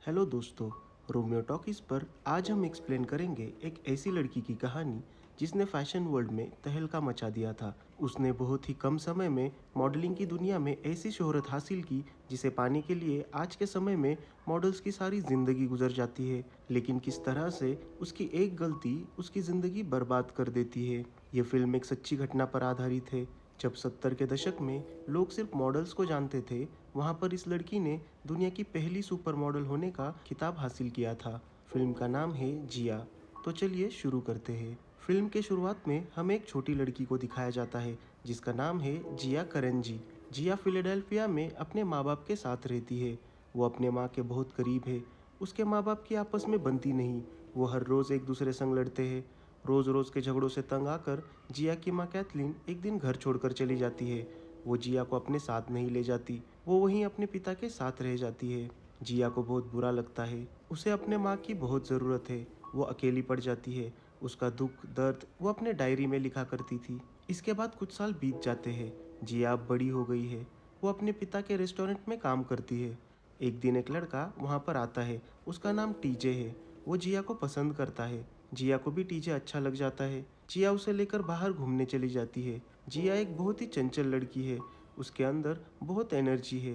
Hello दोस्तों, Romeo talkies पर आज हम एक्सप्लेन करेंगे एक ऐसी लड़की की कहानी जिसने फैशन वर्ल्ड में तहलका मचा दिया था। उसने बहुत ही कम समय में मॉडलिंग की दुनिया में ऐसी शोहरत हासिल की जिसे पाने के लिए आज के समय में मॉडल्स की सारी ज़िंदगी गुजर जाती है। लेकिन किस तरह से उसकी एक गलती उसकी ज़िंदगी बर्बाद कर देती है। ये फिल्म एक सच्ची घटना पर आधारित है। जब 70 के दशक में लोग सिर्फ मॉडल्स को जानते थे, वहाँ पर इस लड़की ने दुनिया की पहली सुपर मॉडल होने का खिताब हासिल किया था। फिल्म का नाम है जिया। तो चलिए शुरू करते हैं। फिल्म के शुरुआत में हमें एक छोटी लड़की को दिखाया जाता है जिसका नाम है जिया करंजी। जिया फिलाडेल्फिया में अपने माँ बाप के साथ रहती है। वो अपने माँ के बहुत करीब है। उसके माँ बाप की आपस में बनती नहीं। वो हर रोज़ एक दूसरे संग लड़ते हैं। रोज़ रोज़ के झगड़ों से तंग आकर जिया की माँ कैथलीन एक दिन घर छोड़कर चली जाती है। वो जिया को अपने साथ नहीं ले जाती। वो वहीं अपने पिता के साथ रह जाती है। जिया को बहुत बुरा लगता है। उसे अपने माँ की बहुत ज़रूरत है। वो अकेली पड़ जाती है। उसका दुख दर्द वो अपने डायरी में लिखा करती थी। इसके बाद कुछ साल बीत जाते हैं। जिया अब बड़ी हो गई है। वो अपने पिता के रेस्टोरेंट में काम करती है। एक दिन एक लड़का वहाँ पर आता है। उसका नाम टीजे है। वो जिया को पसंद करता है। जिया को भी टीजे अच्छा लग जाता है। जिया उसे लेकर बाहर घूमने चली जाती है। जिया एक बहुत ही चंचल लड़की है। उसके अंदर बहुत एनर्जी है।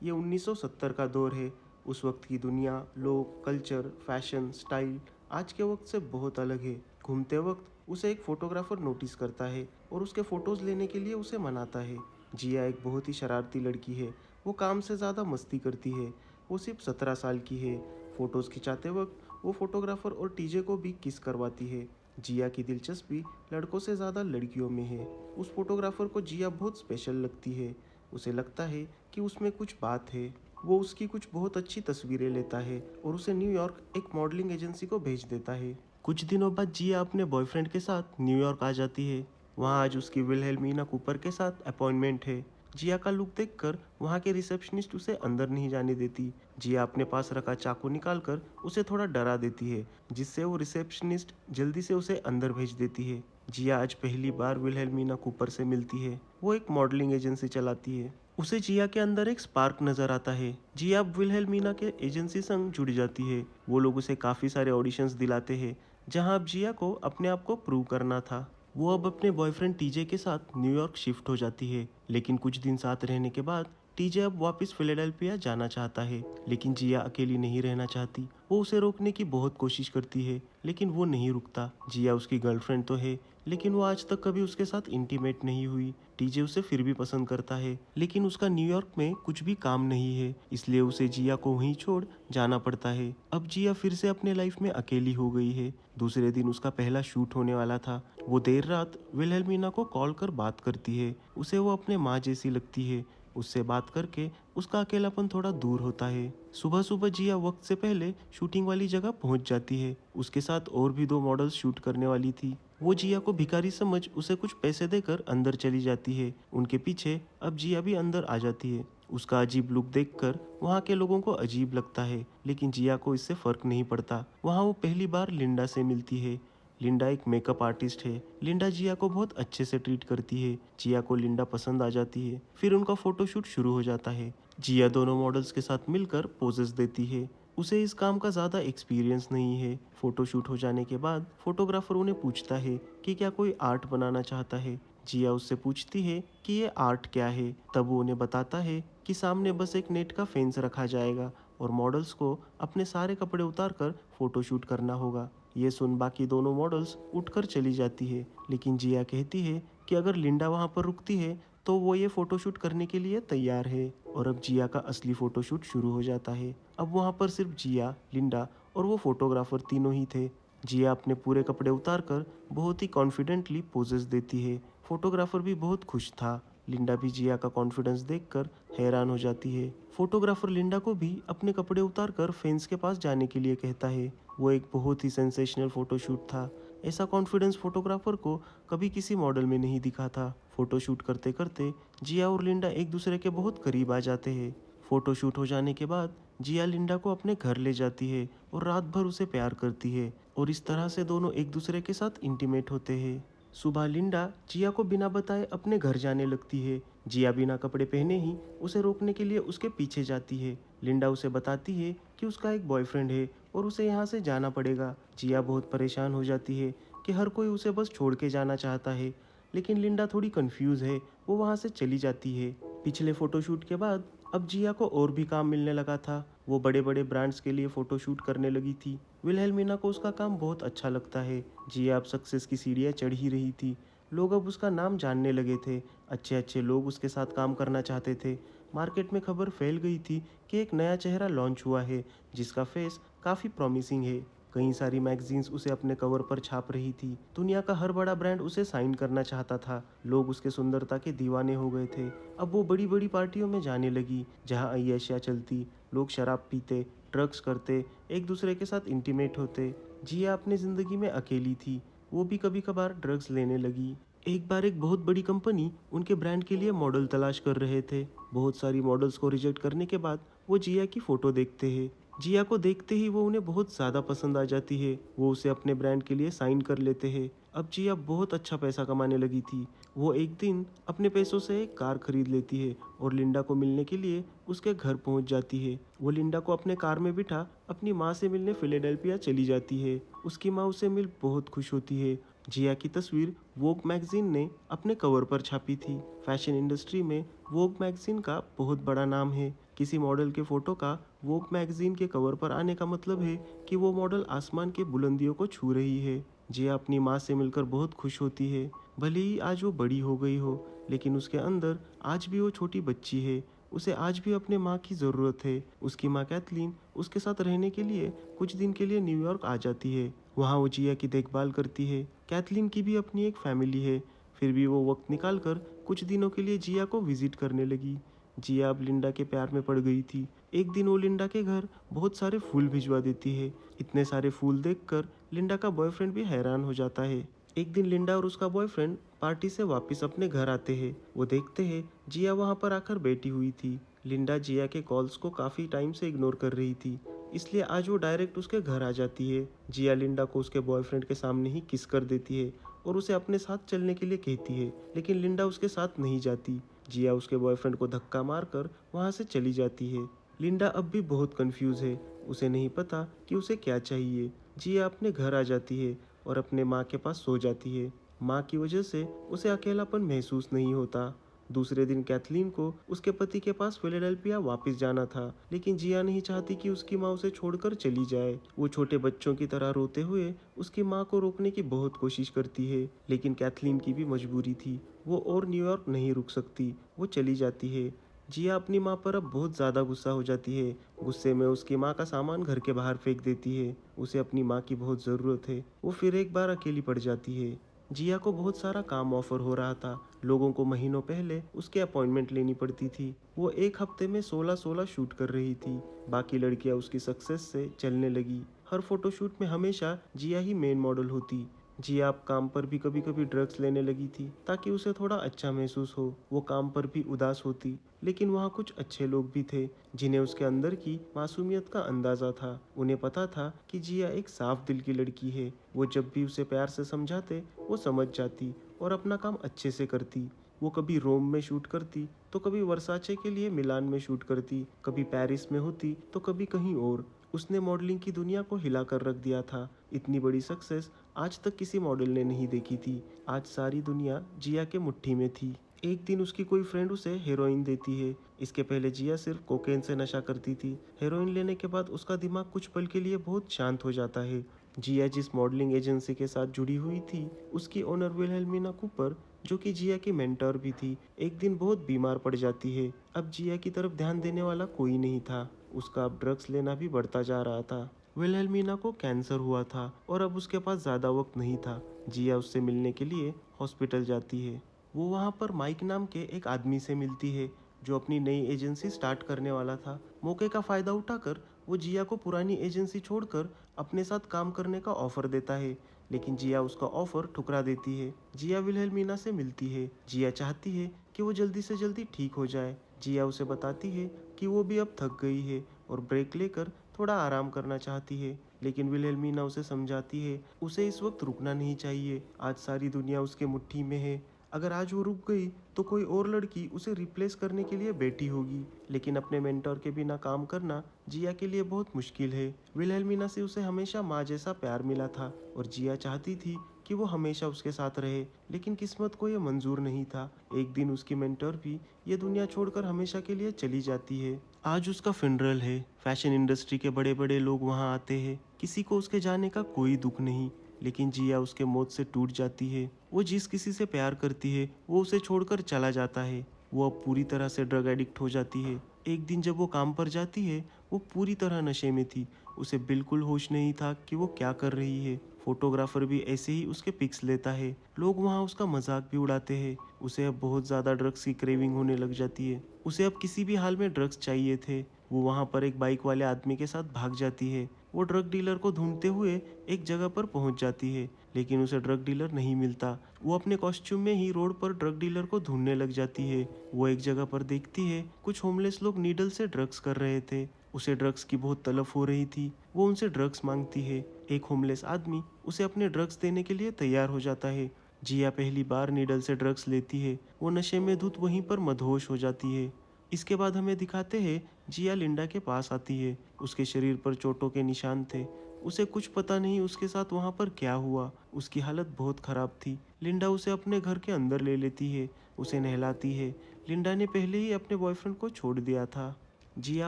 ये 1970 का दौर है। उस वक्त की दुनिया, लोग, कल्चर, फैशन, स्टाइल आज के वक्त से बहुत अलग है। घूमते वक्त उसे एक फोटोग्राफर नोटिस करता है और उसके फ़ोटोज़ लेने के लिए उसे मनाता है। जिया एक बहुत ही शरारती लड़की है। वो काम से ज़्यादा मस्ती करती है। वो सिर्फ 17 साल की है। फ़ोटोज़ खिंचाते वक्त वो फोटोग्राफर और टीजे को भी किस करवाती है। जिया की दिलचस्पी लड़कों से ज़्यादा लड़कियों में है। उस फोटोग्राफर को जिया बहुत स्पेशल लगती है। उसे लगता है कि उसमें कुछ बात है। वो उसकी कुछ बहुत अच्छी तस्वीरें लेता है और उसे न्यूयॉर्क एक मॉडलिंग एजेंसी को भेज देता है। कुछ दिनों बाद जिया अपने बॉयफ्रेंड के साथ न्यूयॉर्क आ जाती है। वहाँ आज उसकी विल्हेल्मीना कूपर के साथ अपॉइंटमेंट है। जिया का लुक देखकर वहाँ के रिसेप्शनिस्ट उसे अंदर नहीं जाने देती। जिया अपने पास रखा चाकू निकालकर उसे थोड़ा डरा देती है, जिससे वो रिसेप्शनिस्ट जल्दी से उसे अंदर भेज देती है। जिया आज पहली बार विल्हेल्मीना कूपर से मिलती है। वो एक मॉडलिंग एजेंसी चलाती है। उसे जिया के अंदर एक स्पार्क नजर आता है। जिया अब विल्हेल्मीना के एजेंसी संग जुड़ जाती है। वो लोग उसे काफ़ी सारे ऑडिशंस दिलाते हैं, जहां अब जिया को अपने आप को प्रूव करना था। वो अब अपने बॉयफ्रेंड टीजे के साथ न्यूयॉर्क शिफ्ट हो जाती है। लेकिन कुछ दिन साथ रहने के बाद टीजे अब वापस फिलाडेल्फिया जाना चाहता है। लेकिन जिया अकेली नहीं रहना चाहती। वो उसे रोकने की बहुत कोशिश करती है, लेकिन वो नहीं रुकता। जिया उसकी गर्लफ्रेंड तो है, लेकिन वो आज तक कभी उसके साथ इंटीमेट नहीं हुई। टीजे उसे फिर भी पसंद करता है, लेकिन उसका न्यूयॉर्क में कुछ भी काम नहीं है, इसलिए उसे जिया को वहीं छोड़ जाना पड़ता है। अब जिया फिर से अपने लाइफ में अकेली हो गई है। दूसरे दिन उसका पहला शूट होने वाला था। वो देर रात विल्हेल्मीना को कॉल कर बात करती है। उसे वो अपने माँ जैसी लगती है। उससे बात करके उसका अकेलापन थोड़ा दूर होता है। सुबह सुबह जिया वक्त से पहले शूटिंग वाली जगह पहुंच जाती है। उसके साथ और भी दो मॉडल्स शूट करने वाली थी। वो जिया को भिखारी समझ उसे कुछ पैसे देकर अंदर चली जाती है। उनके पीछे अब जिया भी अंदर आ जाती है। उसका अजीब लुक देखकर वहाँ के लोगों को अजीब लगता है, लेकिन जिया को इससे फर्क नहीं पड़ता। वहाँ वो पहली बार लिंडा से मिलती है। लिंडा एक मेकअप आर्टिस्ट है। लिंडा जिया को बहुत अच्छे से ट्रीट करती है। जिया को लिंडा पसंद आ जाती है। फिर उनका फोटोशूट शुरू हो जाता है। जिया दोनों मॉडल्स के साथ मिलकर पोजेस देती है। उसे इस काम का ज़्यादा एक्सपीरियंस नहीं है। फोटोशूट हो जाने के बाद फोटोग्राफर उन्हें पूछता है कि क्या कोई आर्ट बनाना चाहता है। जिया उससे पूछती है कि ये आर्ट क्या है। तब वो उन्हें बताता है कि सामने बस एक नेट का फेंस रखा जाएगा और मॉडल्स को अपने सारे कपड़े उतारकर फोटोशूट करना होगा। ये सुन बाकी दोनों मॉडल्स उठकर चली जाती है, लेकिन जिया कहती है कि अगर लिंडा वहाँ पर रुकती है तो वो ये फोटोशूट करने के लिए तैयार है। और अब जिया का असली फोटोशूट शुरू हो जाता है। अब वहाँ पर सिर्फ जिया, लिंडा और वो फोटोग्राफर तीनों ही थे। जिया अपने पूरे कपड़े उतारकर बहुत ही कॉन्फिडेंटली पोजेस देती है। फोटोग्राफर भी बहुत खुश था। लिंडा भी जिया का कॉन्फिडेंस देखकर हैरान हो जाती है। फोटोग्राफर लिंडा को भी अपने कपड़े उतारकर फेंस के पास जाने के लिए कहता है। वो एक बहुत ही सेंसेशनल फोटोशूट था। ऐसा कॉन्फिडेंस फोटोग्राफर को कभी किसी मॉडल में नहीं दिखा था। फोटोशूट करते करते जिया और लिंडा एक दूसरे के बहुत करीब आ जाते हैं। फोटोशूट हो जाने के बाद जिया लिंडा को अपने घर ले जाती है और रात भर उसे प्यार करती है, और इस तरह से दोनों एक दूसरे के साथ इंटीमेट होते हैं। सुबह लिंडा जिया को बिना बताए अपने घर जाने लगती है। जिया बिना कपड़े पहने ही उसे रोकने के लिए उसके पीछे जाती है। लिंडा उसे बताती है कि उसका एक बॉयफ्रेंड है और उसे यहाँ से जाना पड़ेगा। जिया बहुत परेशान हो जाती है कि हर कोई उसे बस छोड़ के जाना चाहता है, लेकिन लिंडा थोड़ी कंफ्यूज है। वो वहाँ से चली जाती है। पिछले फोटोशूट के बाद अब जिया को और भी काम मिलने लगा था। वो बड़े बड़े ब्रांड्स के लिए फोटोशूट करने लगी थी। विल्हेल्मिना को उसका काम बहुत अच्छा लगता है। जिया अब सक्सेस की सीढ़ियाँ चढ़ ही रही थी। लोग अब उसका नाम जानने लगे थे। अच्छे अच्छे लोग उसके साथ काम करना चाहते थे। मार्केट में खबर फैल गई थी कि एक नया चेहरा लॉन्च हुआ है जिसका फेस काफ़ी प्रॉमिसिंग है। कई सारी मैगजीन्स उसे अपने कवर पर छाप रही थी। दुनिया का हर बड़ा ब्रांड उसे साइन करना चाहता था। लोग उसके सुंदरता के दीवाने हो गए थे। अब वो बड़ी बड़ी पार्टियों में जाने लगी जहाँ अय्याशियाँ चलती। लोग शराब पीते, ड्रग्स करते, एक दूसरे के साथ इंटीमेट होते। जिया अपनी ज़िंदगी में अकेली थी। वो भी कभी कभार ड्रग्स लेने लगी। एक बार एक बहुत बड़ी कंपनी उनके ब्रांड के लिए मॉडल तलाश कर रहे थे। बहुत सारी मॉडल्स को रिजेक्ट करने के बाद वो जिया की फ़ोटो देखते हैं। जिया को देखते ही वो उन्हें बहुत ज़्यादा पसंद आ जाती है। वो उसे अपने ब्रांड के लिए साइन कर लेते हैं। अब जिया बहुत अच्छा पैसा कमाने लगी थी। वो एक दिन अपने पैसों से एक कार खरीद लेती है और लिंडा को मिलने के लिए उसके घर पहुंच जाती है। वो लिंडा को अपने कार में बिठा अपनी माँ से मिलने फिलाडेल्फिया चली जाती है। उसकी माँ उसे मिल बहुत खुश होती है। जिया की तस्वीर वोग मैगजीन ने अपने कवर पर छापी थी। फैशन इंडस्ट्री में वोग मैगजीन का बहुत बड़ा नाम है। किसी मॉडल के फोटो का वोग मैगजीन के कवर पर आने का मतलब है कि वो मॉडल आसमान के बुलंदियों को छू रही है। जिया अपनी माँ से मिलकर बहुत खुश होती है। भले ही आज वो बड़ी हो गई हो, लेकिन उसके अंदर आज भी वो छोटी बच्ची है। उसे आज भी अपने माँ की ज़रूरत है। उसकी माँ कैथलीन उसके साथ रहने के लिए कुछ दिन के लिए न्यूयॉर्क आ जाती है। वहाँ वो जिया की देखभाल करती है। कैथलीन की भी अपनी एक फैमिली है। फिर भी वो वक्त निकाल कर कुछ दिनों के लिए जिया को विजिट करने लगी। जिया अब लिंडा के प्यार में पड़ गई थी। एक दिन वो लिंडा के घर बहुत सारे फूल भिजवा देती है। इतने सारे फूल देखकर लिंडा का बॉयफ्रेंड भी हैरान हो जाता है। एक दिन लिंडा और उसका बॉयफ्रेंड पार्टी से वापस अपने घर आते हैं। वो देखते हैं जिया वहाँ पर आकर बैठी हुई थी। लिंडा जिया के कॉल्स को काफ़ी टाइम से इग्नोर कर रही थी, इसलिए आज वो डायरेक्ट उसके घर आ जाती है। जिया लिंडा को उसके बॉयफ्रेंड के सामने ही किस कर देती है और उसे अपने साथ चलने के लिए कहती है, लेकिन लिंडा उसके साथ नहीं जाती। जिया उसके बॉयफ्रेंड को धक्का मारकर वहाँ से चली जाती है। लिंडा अब भी बहुत कंफ्यूज है। उसे नहीं पता कि उसे क्या चाहिए। जिया अपने घर आ जाती है और अपने माँ के पास सो जाती है। माँ की वजह से उसे अकेलापन महसूस नहीं होता। दूसरे दिन कैथलीन को उसके पति के पास फिलाडेल्फिया वापस जाना था, लेकिन जिया नहीं चाहती कि उसकी माँ उसे छोड़कर चली जाए। वो छोटे बच्चों की तरह रोते हुए उसकी माँ को रोकने की बहुत कोशिश करती है, लेकिन कैथलीन की भी मजबूरी थी। वो और न्यूयॉर्क नहीं रुक सकती। वो चली जाती है। जिया अपनी माँ पर अब बहुत ज़्यादा गुस्सा हो जाती है। गुस्से में उसकी माँ का सामान घर के बाहर फेंक देती है। उसे अपनी माँ की बहुत ज़रूरत है। वो फिर एक बार अकेली पड़ जाती है। जिया को बहुत सारा काम ऑफर हो रहा था। लोगों को महीनों पहले उसके अपॉइंटमेंट लेनी पड़ती थी। वो एक हफ्ते में 16-16 शूट कर रही थी। बाकी लड़कियां उसकी सक्सेस से चलने लगी। हर फोटोशूट में हमेशा जिया ही मेन मॉडल होती। जिया अब काम पर भी कभी कभी ड्रग्स लेने लगी थी ताकि उसे थोड़ा अच्छा महसूस हो। वो काम पर भी उदास होती, लेकिन वहाँ कुछ अच्छे लोग भी थे जिन्हें उसके अंदर की मासूमियत का अंदाजा था। उन्हें पता था कि जिया एक साफ दिल की लड़की है। वो जब भी उसे प्यार से समझाते वो समझ जाती और अपना काम अच्छे से करती। वो कभी रोम में शूट करती तो कभी वर्साचे के लिए मिलान में शूट करती, कभी पेरिस में होती तो कभी कहीं और। उसने मॉडलिंग की दुनिया को हिला कर रख दिया था। इतनी बड़ी सक्सेस आज तक किसी मॉडल ने नहीं देखी थी। आज सारी दुनिया जिया के मुट्ठी में थी। एक दिन उसकी कोई फ्रेंड उसे हेरोइन देती है। इसके पहले जिया सिर्फ कोकेन से नशा करती थी। हेरोइन लेने के बाद उसका दिमाग कुछ पल के लिए बहुत शांत हो जाता है। जिया जिस मॉडलिंग एजेंसी के साथ जुड़ी हुई थी, उसकी ओनर विल्हेल्मिना कूपर, जो कि जिया की मेंटर भी थी, एक दिन बहुत बीमार पड़ जाती है। अब जिया की तरफ ध्यान देने वाला कोई नहीं था। उसका अब ड्रग्स लेना भी बढ़ता जा रहा था। विल्हेल्मिना को कैंसर हुआ था और अब उसके पास ज़्यादा वक्त नहीं था। जिया उससे मिलने के लिए हॉस्पिटल जाती है। वो वहाँ पर माइक नाम के एक आदमी से मिलती है जो अपनी नई एजेंसी स्टार्ट करने वाला था। मौके का फ़ायदा उठाकर वो जिया को पुरानी एजेंसी छोड़कर अपने साथ काम करने का ऑफर देता है, लेकिन जिया उसका ऑफर ठुकरा देती है। जिया विल्हेल्मिना से मिलती है। जिया चाहती है कि वो जल्दी से जल्दी ठीक हो जाए। जिया उसे बताती है कि वो भी अब थक गई है और ब्रेक लेकर थोड़ा आराम करना चाहती है, लेकिन विल्हेल्मिना उसे समझाती है उसे इस वक्त रुकना नहीं चाहिए। आज सारी दुनिया उसके मुट्ठी में है। अगर आज वो रुक गई तो कोई और लड़की उसे रिप्लेस करने के लिए बैठी होगी। लेकिन अपने मेंटर के बिना काम करना जिया के लिए बहुत मुश्किल है। विल्हेल्मिना से उसे हमेशा माँ जैसा प्यार मिला था और जिया चाहती थी कि वो हमेशा उसके साथ रहे, लेकिन किस्मत को ये मंजूर नहीं था। एक दिन उसकी मेंटर भी ये दुनिया छोड़कर हमेशा के लिए चली जाती है। आज उसका फिनरल है। फैशन इंडस्ट्री के बड़े बड़े लोग वहाँ आते हैं। किसी को उसके जाने का कोई दुख नहीं, लेकिन जिया उसके मौत से टूट जाती है। वो जिस किसी से प्यार करती है वो उसे छोड़कर चला जाता है। वो अब पूरी तरह से ड्रग एडिक्ट हो जाती है। एक दिन जब वो काम पर जाती है वो पूरी तरह नशे में थी। उसे बिल्कुल होश नहीं था कि वो क्या कर रही है। फोटोग्राफर भी ऐसे ही उसके पिक्स लेता है। लोग वहाँ उसका मजाक भी उड़ाते हैं। उसे अब बहुत ज़्यादा ड्रग्स की क्रेविंग होने लग जाती है। उसे अब किसी भी हाल में ड्रग्स चाहिए थे। वो वहाँ पर एक बाइक वाले आदमी के साथ भाग जाती है। वो ड्रग डीलर को ढूंढते हुए एक जगह पर पहुंच जाती है, लेकिन उसे ड्रग डीलर नहीं मिलता। वो अपने कॉस्ट्यूम में ही रोड पर ड्रग डीलर को ढूंढने लग जाती है। वो एक जगह पर देखती है कुछ होमलेस लोग नीडल से ड्रग्स कर रहे थे। उसे ड्रग्स की बहुत तलब हो रही थी। वो उनसे ड्रग्स मांगती है। एक होमलेस आदमी उसे अपने ड्रग्स देने के लिए तैयार हो जाता है। जिया पहली बार नीडल से ड्रग्स लेती है। वो नशे में धुत वहीं पर मदहोश हो जाती है। इसके बाद हमें दिखाते हैं जिया लिंडा के पास आती है। उसके शरीर पर चोटों के निशान थे। उसे कुछ पता नहीं उसके साथ वहाँ पर क्या हुआ। उसकी हालत बहुत खराब थी। लिंडा उसे अपने घर के अंदर ले लेती है। उसे नहलाती है। लिंडा ने पहले ही अपने बॉयफ्रेंड को छोड़ दिया था। जिया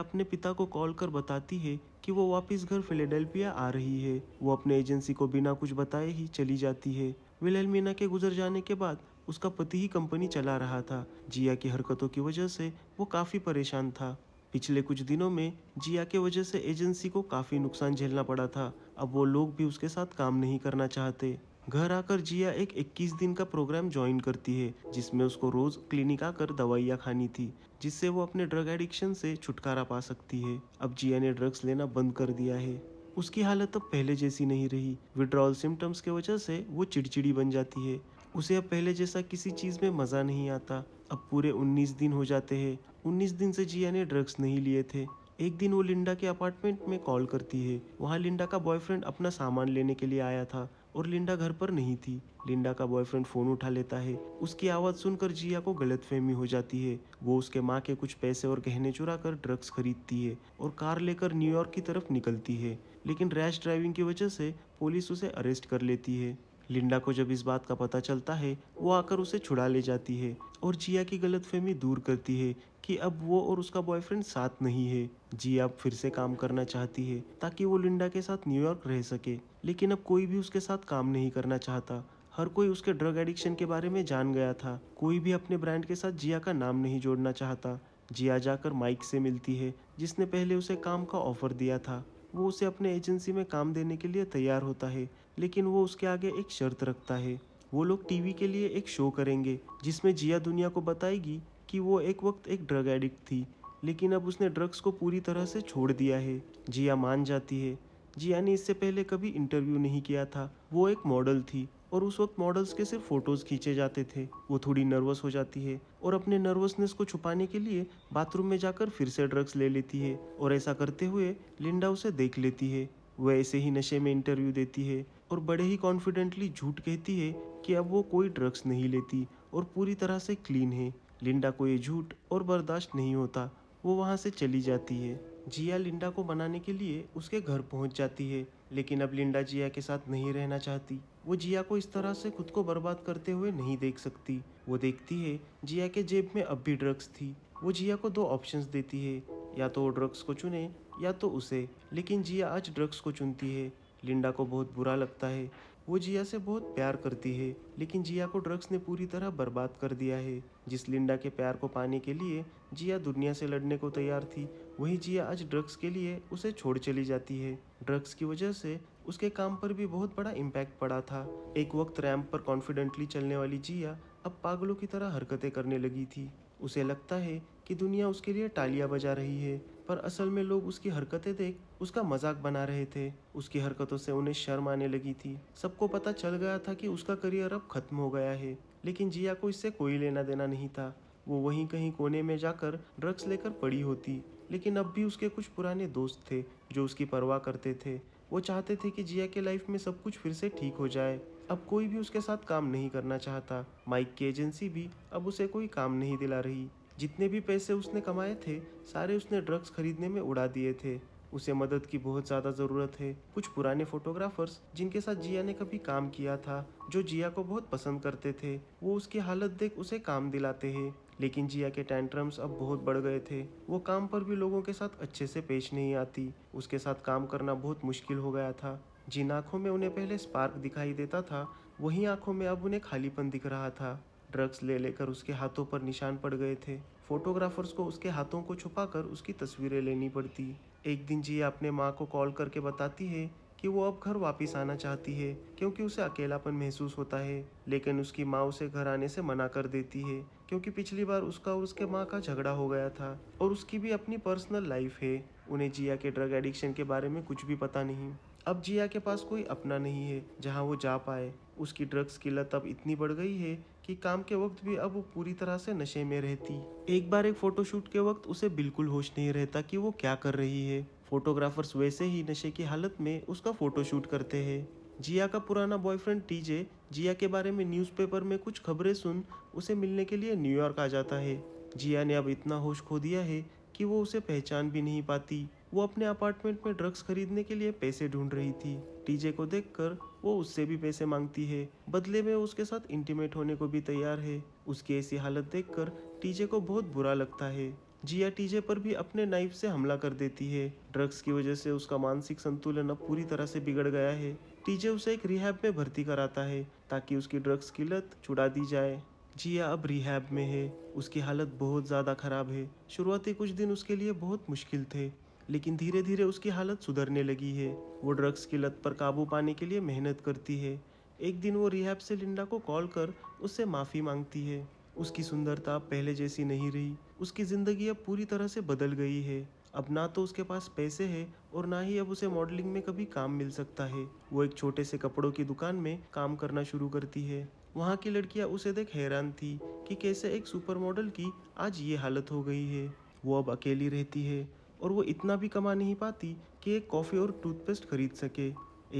अपने पिता को कॉल कर बताती है कि वो वापस घर फिलाडेल्फिया आ रही है। वो अपने एजेंसी को बिना कुछ बताए ही चली जाती है। विल्हेल्मिना के गुजर जाने के बाद उसका पति ही कंपनी चला रहा था। जिया की हरकतों की वजह से वो काफ़ी परेशान था। पिछले कुछ दिनों में जिया के वजह से एजेंसी को काफ़ी नुकसान झेलना पड़ा था। अब वो लोग भी उसके साथ काम नहीं करना चाहते। घर आकर जिया एक 21 दिन का प्रोग्राम ज्वाइन करती है, जिसमें उसको रोज़ क्लिनिक आकर दवाइयाँ खानी थी, जिससे वो अपने ड्रग एडिक्शन से छुटकारा पा सकती है। अब जिया ने ड्रग्स लेना बंद कर दिया है। उसकी हालत अब पहले जैसी नहीं रही। विड्रॉल सिम्टम्स की वजह से वो चिड़चिड़ी बन जाती है। उसे अब पहले जैसा किसी चीज़ में मज़ा नहीं आता। अब पूरे 19 दिन हो जाते हैं। 19 दिन से जिया ने ड्रग्स नहीं लिए थे। एक दिन वो लिंडा के अपार्टमेंट में कॉल करती है। वहाँ लिंडा का बॉयफ्रेंड अपना सामान लेने के लिए आया था और लिंडा घर पर नहीं थी। लिंडा का बॉयफ्रेंड फ़ोन उठा लेता है। उसकी आवाज़ सुनकर जिया को गलतफहमी हो जाती है। वो उसके माँ के कुछ पैसे और गहने चुरा कर ड्रग्स खरीदती है और कार लेकर न्यूयॉर्क की तरफ निकलती है। लेकिन रैश ड्राइविंग की वजह से पुलिस उसे अरेस्ट कर लेती है। लिंडा को जब इस बात का पता चलता है वो आकर उसे छुड़ा ले जाती है और जिया की गलतफहमी दूर करती है कि अब वो और उसका बॉयफ्रेंड साथ नहीं है। जिया अब फिर से काम करना चाहती है ताकि वो लिंडा के साथ न्यूयॉर्क रह सके, लेकिन अब कोई भी उसके साथ काम नहीं करना चाहता। हर कोई उसके ड्रग एडिक्शन के बारे में जान गया था। कोई भी अपने ब्रांड के साथ जिया का नाम नहीं जोड़ना चाहता। जिया जाकर माइक से मिलती है, जिसने पहले उसे काम का ऑफर दिया था। वो उसे अपने एजेंसी में काम देने के लिए तैयार होता है, लेकिन वो उसके आगे एक शर्त रखता है। वो लोग टीवी के लिए एक शो करेंगे जिसमें जिया दुनिया को बताएगी कि वो एक वक्त एक ड्रग एडिक्ट थी, लेकिन अब उसने ड्रग्स को पूरी तरह से छोड़ दिया है। जिया मान जाती है। जिया ने इससे पहले कभी इंटरव्यू नहीं किया था। वो एक मॉडल थी और उस वक्त मॉडल्स के सिर्फ फोटोज खींचे जाते थे। वो थोड़ी नर्वस हो जाती है और अपने नर्वसनेस को छुपाने के लिए बाथरूम में जाकर फिर से ड्रग्स ले लेती है और ऐसा करते हुए लिंडा उसे देख लेती है। वह ऐसे ही नशे में इंटरव्यू देती है और बड़े ही कॉन्फिडेंटली झूठ कहती है कि अब वो कोई ड्रग्स नहीं लेती और पूरी तरह से क्लीन है। लिंडा को ये झूठ और बर्दाश्त नहीं होता। वो वहाँ से चली जाती है। जिया लिंडा को मनाने के लिए उसके घर पहुँच जाती है, लेकिन अब लिंडा जिया के साथ नहीं रहना चाहती। वो जिया को इस तरह से खुद को बर्बाद करते हुए नहीं देख सकती। वो देखती है जिया के जेब में अब भी ड्रग्स थी। वो जिया को दो ऑप्शंस देती है, या तो वो ड्रग्स को चुने या तो उसे, लेकिन जिया आज ड्रग्स को चुनती है। लिंडा को बहुत बुरा लगता है। वो जिया से बहुत प्यार करती है, लेकिन जिया को ड्रग्स ने पूरी तरह बर्बाद कर दिया है। जिस लिंडा के प्यार को पाने के लिए जिया दुनिया से लड़ने को तैयार थी, वही जिया आज ड्रग्स के लिए उसे छोड़ चली जाती है। ड्रग्स की वजह से उसके काम पर भी बहुत बड़ा इम्पैक्ट पड़ा था। एक वक्त रैंप पर कॉन्फिडेंटली चलने वाली जिया अब पागलों की तरह हरकतें करने लगी थी। उसे लगता है कि दुनिया उसके लिए तालियां बजा रही है, पर असल में लोग उसकी हरकतें देख उसका मजाक बना रहे थे। उसकी हरकतों से उन्हें शर्म आने लगी थी। सबको पता चल गया था कि उसका करियर अब खत्म हो गया है, लेकिन जिया को इससे कोई लेना देना नहीं था। वो वहीं कहीं कोने में जाकर ड्रग्स लेकर पड़ी होती, लेकिन अब भी उसके कुछ पुराने दोस्त थे जो उसकी परवाह करते थे। वो चाहते थे कि जिया के लाइफ में सब कुछ फिर से ठीक हो जाए। अब कोई भी उसके साथ काम नहीं करना चाहता। माइक की एजेंसी भी अब उसे कोई काम नहीं दिला रही। जितने भी पैसे उसने कमाए थे, सारे उसने ड्रग्स खरीदने में उड़ा दिए थे। उसे मदद की बहुत ज़्यादा ज़रूरत है। कुछ पुराने फोटोग्राफर्स जिनके साथ जिया ने कभी काम किया था, जो जिया को बहुत पसंद करते थे, वो उसकी हालत देख उसे काम दिलाते हैं। लेकिन जिया के टैंट्रम्स अब बहुत बढ़ गए थे। वो काम पर भी लोगों के साथ अच्छे से पेश नहीं आती। उसके साथ काम करना बहुत मुश्किल हो गया था। जिन आंखों में उन्हें पहले स्पार्क दिखाई देता था, वही आंखों में अब उन्हें खालीपन दिख रहा था। ड्रग्स ले लेकर उसके हाथों पर निशान पड़ गए थे। फोटोग्राफर्स को उसके हाथों को छुपाकर उसकी तस्वीरें लेनी पड़ती। एक दिन जिया अपने माँ को कॉल करके बताती है कि वो अब घर वापस आना चाहती है, क्योंकि उसे अकेलापन महसूस होता है। लेकिन उसकी माँ उसे घर आने से मना कर देती है, क्योंकि पिछली बार उसका और उसके माँ का झगड़ा हो गया था और उसकी भी अपनी पर्सनल लाइफ है। उन्हें जिया के ड्रग एडिक्शन के बारे में कुछ भी पता नहीं। अब जिया के पास कोई अपना नहीं है जहाँ वो जा पाए। उसकी ड्रग्स की लत अब इतनी बढ़ गई है कि काम के वक्त भी अब वो पूरी तरह से नशे में रहती। एक बार एक फोटोशूट के वक्त उसे बिल्कुल होश नहीं रहता कि वो क्या कर रही है। फोटोग्राफर्स वैसे ही नशे की हालत में उसका फोटोशूट करते हैं। जिया का पुराना बॉयफ्रेंड टीजे जिया के बारे में न्यूज़पेपर में कुछ खबरें सुन उसे मिलने के लिए न्यूयॉर्क आ जाता है। जिया ने अब इतना होश खो दिया है कि वो उसे पहचान भी नहीं पाती। वो अपने अपार्टमेंट में ड्रग्स खरीदने के लिए पैसे ढूंढ रही थी। टीजे को देखकर वो उससे भी पैसे मांगती है। बदले में वो उसके साथ इंटीमेट होने को भी तैयार है। उसकी ऐसी हालत देखकर टीजे को बहुत बुरा लगता है। जिया टीजे पर भी अपने नाइफ से हमला कर देती है। ड्रग्स की वजह से उसका मानसिक संतुलन अब पूरी तरह से बिगड़ गया है। टीजे उसे एक रिहैब में भर्ती कराता है ताकि उसकी ड्रग्स की लत छुड़ा दी जाए। जिया अब रिहैब में है। उसकी हालत बहुत ज़्यादा खराब है। शुरुआती कुछ दिन उसके लिए बहुत मुश्किल थे, लेकिन धीरे धीरे उसकी हालत सुधरने लगी है। वो ड्रग्स की लत पर काबू पाने के लिए मेहनत करती है। एक दिन वो रिहैब से लिंडा को कॉल कर उससे माफ़ी मांगती है। उसकी सुंदरता अब पहले जैसी नहीं रही। उसकी ज़िंदगी अब पूरी तरह से बदल गई है। अब ना तो उसके पास पैसे हैं और ना ही अब उसे मॉडलिंग में कभी काम मिल सकता है। वो एक छोटे से कपड़ों की दुकान में काम करना शुरू करती है। वहाँ की लड़कियाँ उसे देख हैरान थी कि कैसे एक सुपर मॉडल की आज ये हालत हो गई है। वो अब अकेली रहती है और वो इतना भी कमा नहीं पाती कि एक कॉफ़ी और टूथपेस्ट खरीद सके।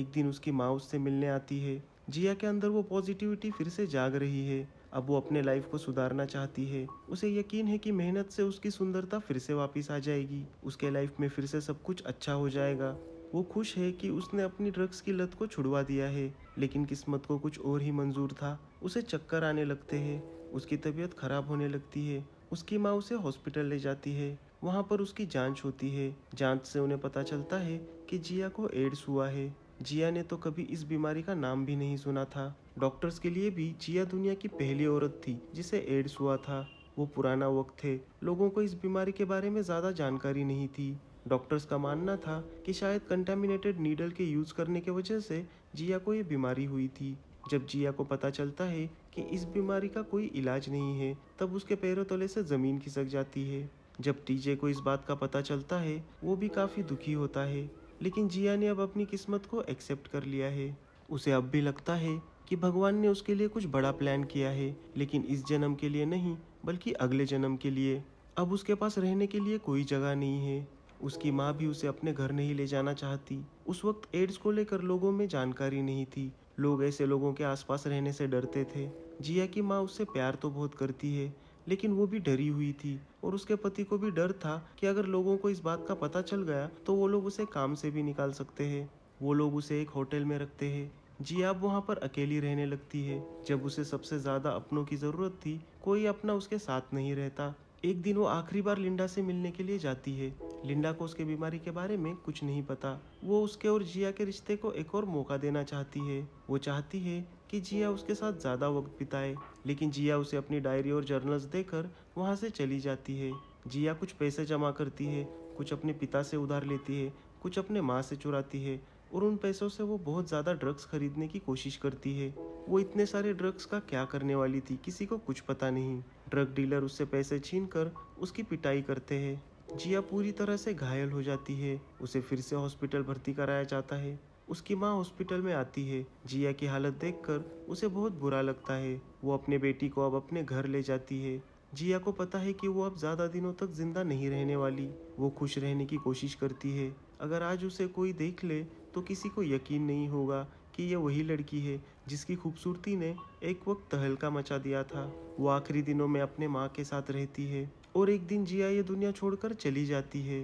एक दिन उसकी माँ उससे मिलने आती है। जिया के अंदर वो पॉजिटिविटी फिर से जाग रही है। अब वो अपने लाइफ को सुधारना चाहती है। उसे यकीन है कि मेहनत से उसकी सुंदरता फिर से वापस आ जाएगी। उसके लाइफ में फिर से सब कुछ अच्छा हो जाएगा। वो खुश है कि उसने अपनी ड्रग्स की लत को छुड़वा दिया है, लेकिन किस्मत को कुछ और ही मंजूर था। उसे चक्कर आने लगते हैं। उसकी तबीयत खराब होने लगती है। उसकी माँ उसे हॉस्पिटल ले जाती है। वहाँ पर उसकी जांच होती है। जांच से उन्हें पता चलता है कि जिया को एड्स हुआ है। जिया ने तो कभी इस बीमारी का नाम भी नहीं सुना था। डॉक्टर्स के लिए भी जिया दुनिया की पहली औरत थी जिसे एड्स हुआ था। वो पुराना वक्त थे। लोगों को इस बीमारी के बारे में ज़्यादा जानकारी नहीं थी। डॉक्टर्स का मानना था कि शायद कंटामिनेटेड नीडल के यूज़ करने की वजह से जिया को ये बीमारी हुई थी। जब जिया को पता चलता है कि इस बीमारी का कोई इलाज नहीं है, तब उसके पैरों तले से ज़मीन खिसक जाती है। जब टीजे को इस बात का पता चलता है, वो भी काफ़ी दुखी होता है। लेकिन जिया ने अब अपनी किस्मत को एक्सेप्ट कर लिया है। उसे अब भी लगता है कि भगवान ने उसके लिए कुछ बड़ा प्लान किया है, लेकिन इस जन्म के लिए नहीं, बल्कि अगले जन्म के लिए। अब उसके पास रहने के लिए कोई जगह नहीं है। उसकी माँ भी उसे अपने घर नहीं ले जाना चाहती। उस वक्त एड्स को लेकर लोगों में जानकारी नहीं थी। लोग ऐसे लोगों के आसपास रहने से डरते थे। जिया की माँ उससे प्यार तो बहुत करती है, लेकिन वो भी डरी हुई थी और उसके पति को भी डर था कि अगर लोगों को इस बात का पता चल गया तो वो लोग उसे काम से भी निकाल सकते हैं। वो लोग उसे एक होटल में रखते हैं। जिया अब वहाँ पर अकेली रहने लगती है। जब उसे सबसे ज़्यादा अपनों की ज़रूरत थी, कोई अपना उसके साथ नहीं रहता। एक दिन वो आखिरी बार लिंडा से मिलने के लिए जाती है। लिंडा को उसके बीमारी के बारे में कुछ नहीं पता। वो उसके और जिया के रिश्ते को एक और मौका देना चाहती है। वो चाहती है कि जिया उसके साथ ज़्यादा वक्त बिताए, लेकिन जिया उसे अपनी डायरी और जर्नल्स देकर वहाँ से चली जाती है। जिया कुछ पैसे जमा करती है, कुछ अपने पिता से उधार लेती है, कुछ अपने माँ से चुराती है और उन पैसों से वो बहुत ज़्यादा ड्रग्स खरीदने की कोशिश करती है। वो इतने सारे ड्रग्स का क्या करने वाली थी, किसी को कुछ पता नहीं। ड्रग डीलर उससे पैसे छीनकर उसकी पिटाई करते हैं। जिया पूरी तरह से घायल हो जाती है। उसे फिर से हॉस्पिटल भर्ती कराया जाता है। उसकी माँ हॉस्पिटल में आती है। जिया की हालत देखकर उसे बहुत बुरा लगता है। वो अपने बेटी को अब अपने घर ले जाती है। जिया को पता है कि वो अब ज़्यादा दिनों तक जिंदा नहीं रहने वाली। वो खुश रहने की कोशिश करती है। अगर आज उसे कोई देख ले तो किसी को यकीन नहीं होगा कि ये वही लड़की है जिसकी खूबसूरती ने एक वक्त तहलका मचा दिया था। वो आखिरी दिनों में अपने माँ के साथ रहती है और एक दिन जिया ये दुनिया छोड़कर चली जाती है।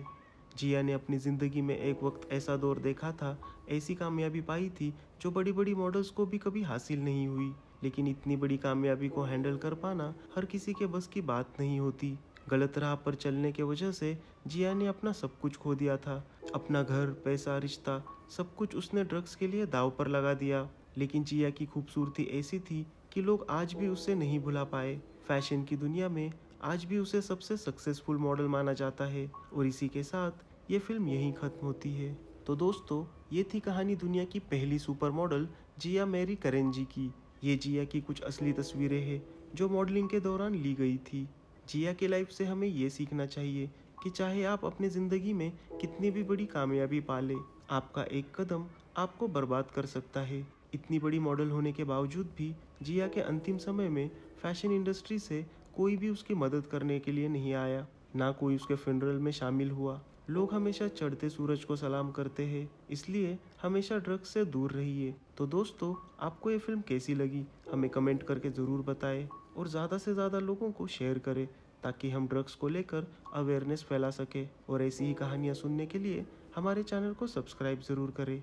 जिया ने अपनी ज़िंदगी में एक वक्त ऐसा दौर देखा था, ऐसी कामयाबी पाई थी जो बड़ी बड़ी मॉडल्स को भी कभी हासिल नहीं हुई। लेकिन इतनी बड़ी कामयाबी को हैंडल कर पाना हर किसी के बस की बात नहीं होती। गलत राह पर चलने के वजह से जिया ने अपना सब कुछ खो दिया था। अपना घर, पैसा, रिश्ता, सब कुछ उसने ड्रग्स के लिए दांव पर लगा दिया। लेकिन जिया की खूबसूरती ऐसी थी कि लोग आज भी उसे नहीं भुला पाए। फैशन की दुनिया में आज भी उसे सबसे सक्सेसफुल मॉडल माना जाता है। और इसी के साथ ये फिल्म यहीं खत्म होती है। तो दोस्तों, ये थी कहानी दुनिया की पहली सुपर मॉडल जिया मैरी करेंजी की। ये जिया की कुछ असली तस्वीरें हैं जो मॉडलिंग के दौरान ली गई थी। जिया की लाइफ से हमें ये सीखना चाहिए कि चाहे आप अपनी ज़िंदगी में कितनी भी बड़ी कामयाबी पा लें, आपका एक कदम आपको बर्बाद कर सकता है। इतनी बड़ी मॉडल होने के बावजूद भी जिया के अंतिम समय में फैशन इंडस्ट्री से कोई भी उसकी मदद करने के लिए नहीं आया, ना कोई उसके फ्यूनरल में शामिल हुआ। लोग हमेशा चढ़ते सूरज को सलाम करते हैं, इसलिए हमेशा ड्रग्स से दूर रहिए। तो दोस्तों, आपको ये फिल्म कैसी लगी हमें कमेंट करके ज़रूर बताएं और ज़्यादा से ज़्यादा लोगों को शेयर करें ताकि हम ड्रग्स को लेकर अवेयरनेस फैला सके। और ऐसी ही कहानियाँ सुनने के लिए हमारे चैनल को सब्सक्राइब ज़रूर करें।